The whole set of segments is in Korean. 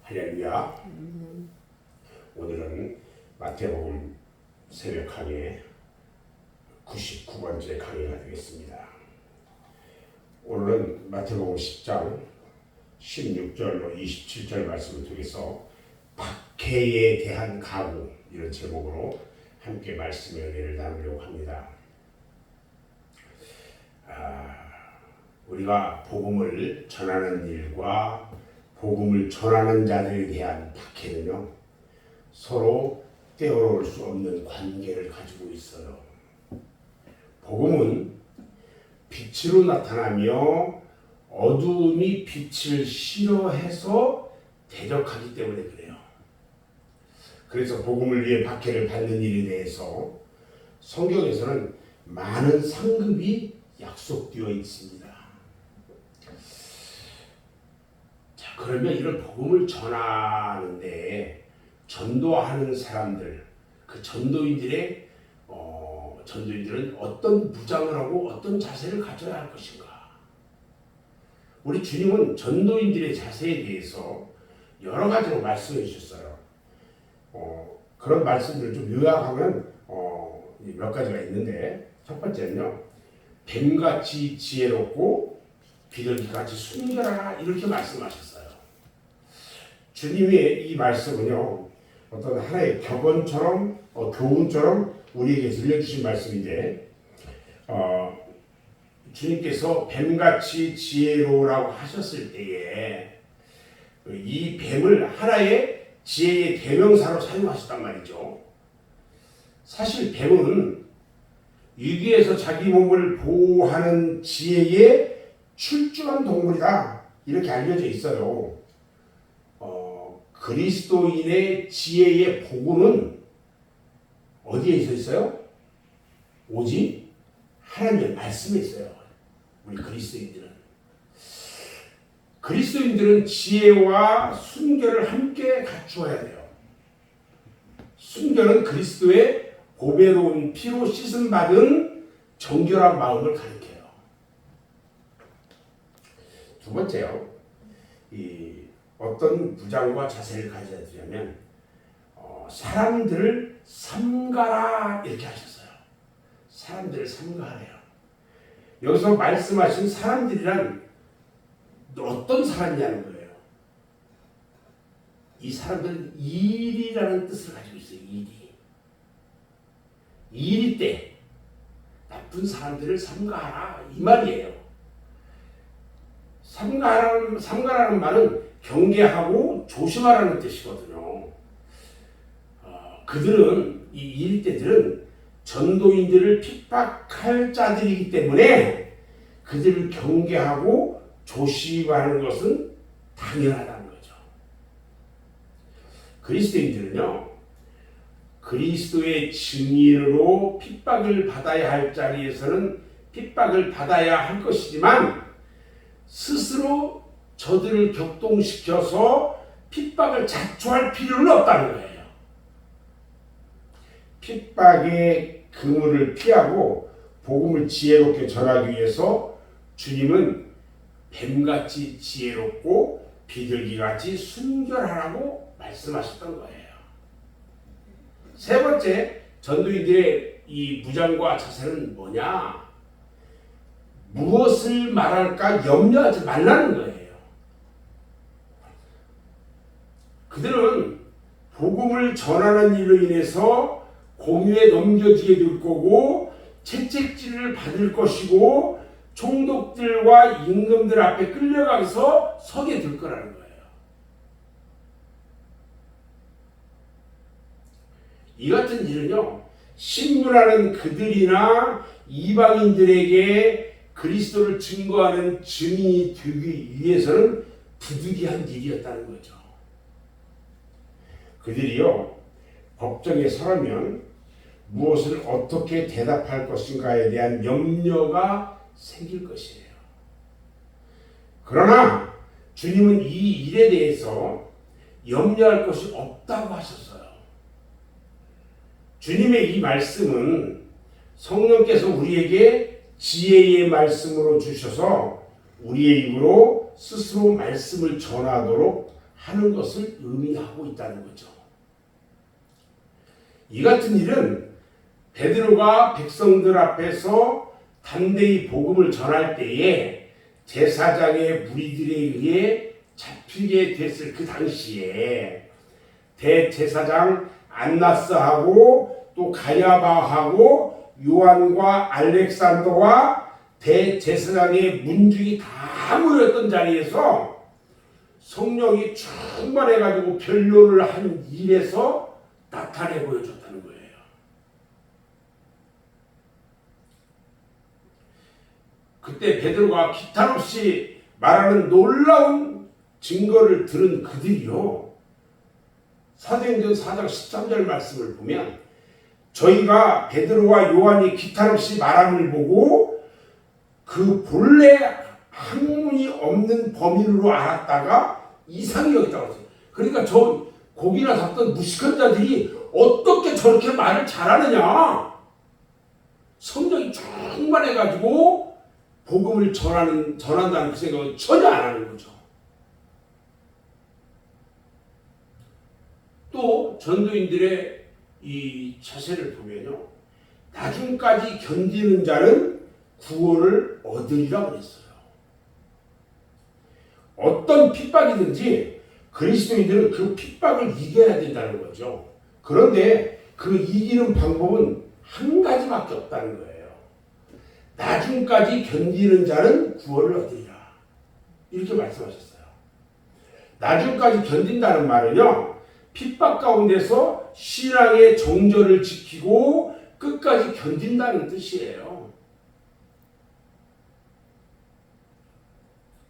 할렐루야. 오늘은 마태복음 새벽 강의 99번째 강의가 되겠습니다. 오늘은 마태복음 10장 16절로 27절 말씀을 통해서 박해에 대한 각오, 이런 제목으로 함께 말씀의 은혜를 나누려고 합니다. 우리가 복음을 전하는 일과 복음을 전하는 자들에 대한 박해는요, 서로 떼어놓을 수 없는 관계를 가지고 있어요. 복음은 빛으로 나타나며 어두움이 빛을 싫어해서 대적하기 때문에 그래요. 그래서 복음을 위해 박해를 받는 일에 대해서 성경에서는 많은 상급이 약속되어 있습니다. 자, 그러면 이런 복음을 전하는데 전도하는 사람들, 그 전도인들은 어떤 무장을 하고 어떤 자세를 가져야 할 것인가? 우리 주님은 전도인들의 자세에 대해서 여러 가지로 말씀해 주셨어요. 그런 말씀들을 좀 요약하면 몇 가지가 있는데, 첫 번째는요, 뱀같이 지혜롭고 비둘기같이 순결하라, 이렇게 말씀하셨어요. 주님의 이 말씀은요, 어떤 하나의 격언처럼 교훈처럼 우리에게 들려주신 말씀인데, 주님께서 뱀같이 지혜로우라고 하셨을 때에 이 뱀을 하나의 지혜의 대명사로 사용하셨단 말이죠. 사실 뱀은 위기에서 자기 몸을 보호하는 지혜에 출중한 동물이다, 이렇게 알려져 있어요. 그리스도인의 지혜의 복음은 어디에 있어요? 오직 하나님의 말씀에 있어요. 우리 그리스도인들은 지혜와 순결을 함께 갖추어야 돼요. 순결은 그리스도의 보배로운 피로 씻음 받은 정결한 마음을 가리켜요. 두 번째요, 어떤 무장과 자세를 가져야 되냐면 사람들을 삼가라, 이렇게 하셨어요. 사람들을 삼가하래요. 여기서 말씀하신 사람들이란 어떤 사람이냐는 거예요. 이 사람들은 일이라는 뜻을 가지고 있어요. 일이 때 나쁜 사람들을 삼가하라, 이 말이에요. 삼가라는 말은 경계하고 조심하라는 뜻이거든요. 이 일대들은 전도인들을 핍박할 자들이기 때문에 그들을 경계하고 조심하는 것은 당연하다는 거죠. 그리스도인들은요, 그리스도의 증인으로 핍박을 받아야 할 자리에서는 핍박을 받아야 할 것이지만 스스로 저들을 격동시켜서 핍박을 자초할 필요는 없다는 거예요. 핍박의 그물을 피하고 복음을 지혜롭게 전하기 위해서 주님은 뱀같이 지혜롭고 비둘기같이 순결하라고 말씀하셨던 거예요. 세 번째, 전도인들의 이 무장과 자세는 뭐냐? 무엇을 말할까 염려하지 말라는 거예요. 그들은 복음을 전하는 일로 인해서 공유에 넘겨지게 될 거고 채찍질을 받을 것이고 총독들과 임금들 앞에 끌려가서 서게 될 거라는 거예요. 이 같은 일은요, 신문하는 그들이나 이방인들에게 그리스도를 증거하는 증인이 되기 위해서는 부득이한 일이었다는 거죠. 그들이요, 법정에 서면 무엇을 어떻게 대답할 것인가에 대한 염려가 생길 것이에요. 그러나 주님은 이 일에 대해서 염려할 것이 없다고 하셨어요. 주님의 이 말씀은 성령께서 우리에게 지혜의 말씀으로 주셔서 우리의 입으로 스스로 말씀을 전하도록 하는 것을 의미하고 있다는 거죠. 이 같은 일은 베드로가 백성들 앞에서 담대히 복음을 전할 때에 제사장의 무리들에 의해 잡히게 됐을 그 당시에 대제사장 안나스하고 또 가야바하고 요한과 알렉산더와 대제사장의 문중이 다 모였던 자리에서 성령이 충만해가지고 변론을 한 일에서 나타내 보여줬다는 거예요. 그때 베드로가 기탄 없이 말하는 놀라운 증거를 들은 그들이요. 사도행전 4장 13절 말씀을 보면 저희가 베드로와 요한이 기탄 없이 말함을 보고 그 본래 학문이 없는 범인으로 알았다가 이상히 여겼다고 했어요. 그러니까 저 고기나 잡던 무식한 자들이 어떻게 저렇게 말을 잘하느냐. 성령이 충만해가지고 복음을 전한다는 그 생각은 전혀 안 하는 거죠. 또 전도인들의 이 자세를 보면요. 나중까지 견디는 자는 구원을 얻으리라 그랬어요. 어떤 핍박이든지 그리스도인들은 그 핍박을 이겨야 된다는 거죠. 그런데 그 이기는 방법은 한 가지밖에 없다는 거예요. 나중까지 견디는 자는 구원을 얻으리라. 이렇게 말씀하셨어요. 나중까지 견딘다는 말은요. 핍박 가운데서 신앙의 정절을 지키고 끝까지 견딘다는 뜻이에요.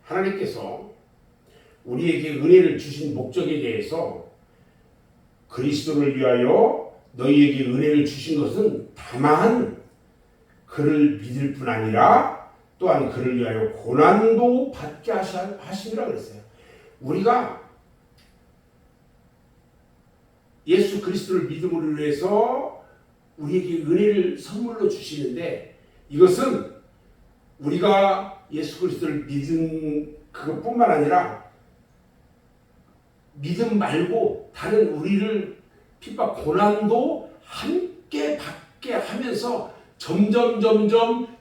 하나님께서 우리에게 은혜를 주신 목적에 대해서 그리스도를 위하여 너희에게 은혜를 주신 것은 다만 그를 믿을 뿐 아니라 또한 그를 위하여 고난도 받게 하심이라 그랬어요. 우리가 예수 그리스도를 믿음으로 인해서 우리에게 은혜를 선물로 주시는데 이것은 우리가 예수 그리스도를 믿은 그것뿐만 아니라 믿음 말고 다른 우리를 핍박 고난도 함께 받게 하면서 점점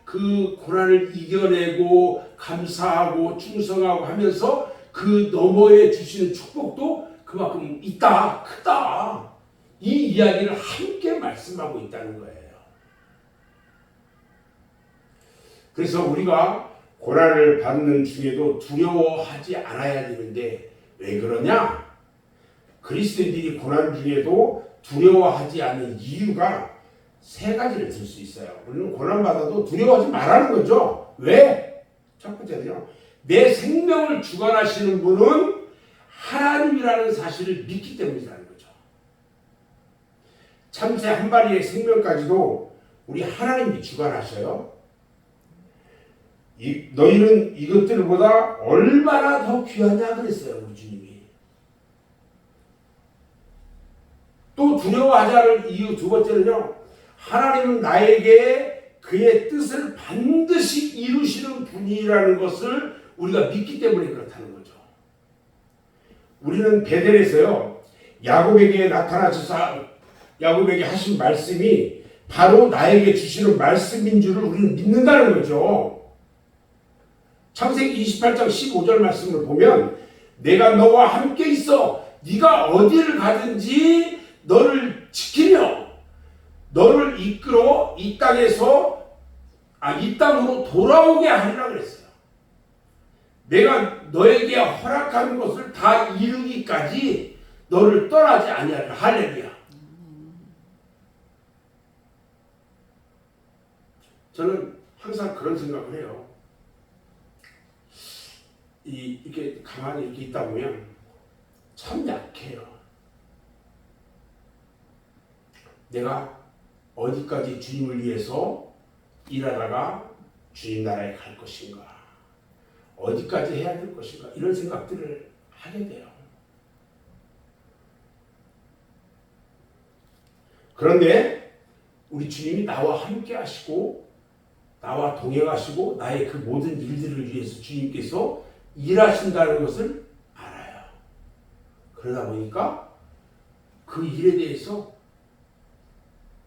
그 고난을 이겨내고 감사하고 충성하고 하면서 그 너머에 주시는 축복도 그만큼 있다, 크다. 이 이야기를 함께 말씀하고 있다는 거예요. 그래서 우리가 고난을 받는 중에도 두려워하지 않아야 되는데 왜 그러냐? 그리스도인들이 고난 중에도 두려워하지 않는 이유가 세 가지를 들 수 있어요. 우리는 고난받아도 두려워하지 말라는 거죠. 왜? 첫 번째는요. 내 생명을 주관하시는 분은 하나님이라는 사실을 믿기 때문이라는 거죠. 참새 한 마리의 생명까지도 우리 하나님이 주관하셔요. 너희는 이것들보다 얼마나 더 귀하냐 그랬어요. 우리 주님이. 또 두려워하지 않을 이유 두 번째는요. 하나님은 나에게 그의 뜻을 반드시 이루시는 분이라는 것을 우리가 믿기 때문에 그렇다는 거죠. 우리는 베델에서요. 야곱에게 나타나셔서 야곱에게 하신 말씀이 바로 나에게 주시는 말씀인 줄을 우리는 믿는다는 거죠. 창세기 28장 15절 말씀을 보면 내가 너와 함께 있어 네가 어디를 가든지 너를 지키며 너를 이끌어 이 땅으로 돌아오게 하리라 그랬어요. 내가 너에게 허락한 것을 다 이루기까지 너를 떠나지 아니하리라. 할렐루야. 저는 항상 그런 생각을 해요. 이렇게 가만히 이렇게 있다 보면 참 약해요. 내가 어디까지 주님을 위해서 일하다가 주님 나라에 갈 것인가? 어디까지 해야 될 것인가? 이런 생각들을 하게 돼요. 그런데 우리 주님이 나와 함께 하시고 나와 동행하시고 나의 그 모든 일들을 위해서 주님께서 일하신다는 것을 알아요. 그러다 보니까 그 일에 대해서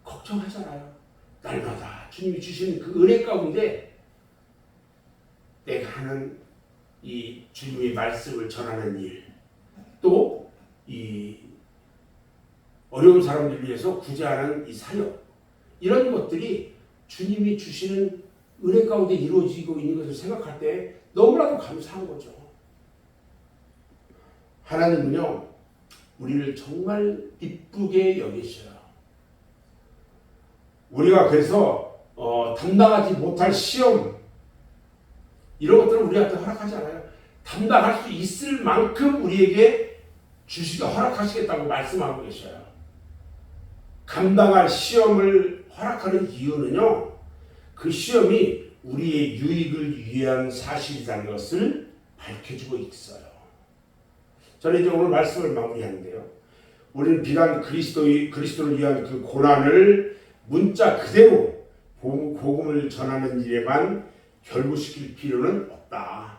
걱정하잖아요. 날마다 주님이 주시는 그 은혜 가운데 내가 하는 이 주님의 말씀을 전하는 일, 또 이 어려운 사람들을 위해서 구제하는 이 사역, 이런 것들이 주님이 주시는 은혜 가운데 이루어지고 있는 것을 생각할 때 너무나도 감사한 거죠. 하나님은요, 우리를 정말 기쁘게 여기셔요. 우리가 그래서 담당하지 못할 시험, 이런 것들은 우리한테 허락하지 않아요. 담당할 수 있을 만큼 우리에게 허락하시겠다고 말씀하고 계셔요. 감당할 시험을 허락하는 이유는요, 그 시험이 우리의 유익을 위한 사실이라는 것을 밝혀주고 있어요. 저는 이제 오늘 말씀을 마무리하는데요, 우리는 비단 그리스도를 위한 그 고난을 문자 그대로 복음을 전하는 일에만 결부시킬 필요는 없다.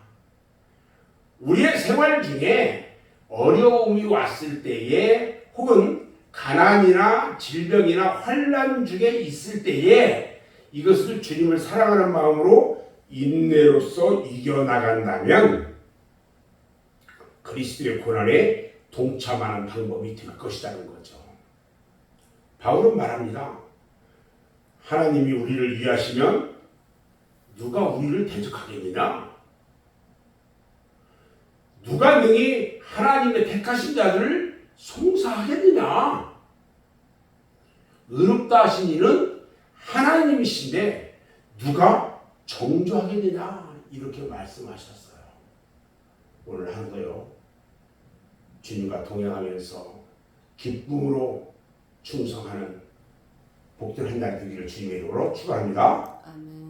우리의 생활 중에 어려움이 왔을 때에, 혹은 가난이나 질병이나 환난 중에 있을 때에 이것을 주님을 사랑하는 마음으로 인내로서 이겨나간다면 그리스도의 고난에 동참하는 방법이 될 것이라는 거죠. 바울은 말합니다. 하나님이 우리를 위하시면 누가 우리를 대적하겠느냐? 누가 능히 하나님의 택하신 자들을 송사하겠느냐? 의롭다 하신 이는 하나님이신데 누가 정죄하겠느냐? 이렇게 말씀하셨어요. 오늘 하루도요, 주님과 동행하면서 기쁨으로 충성하는 복된 한 날 되기를 주님의 이름으로 축원합니다. 아멘.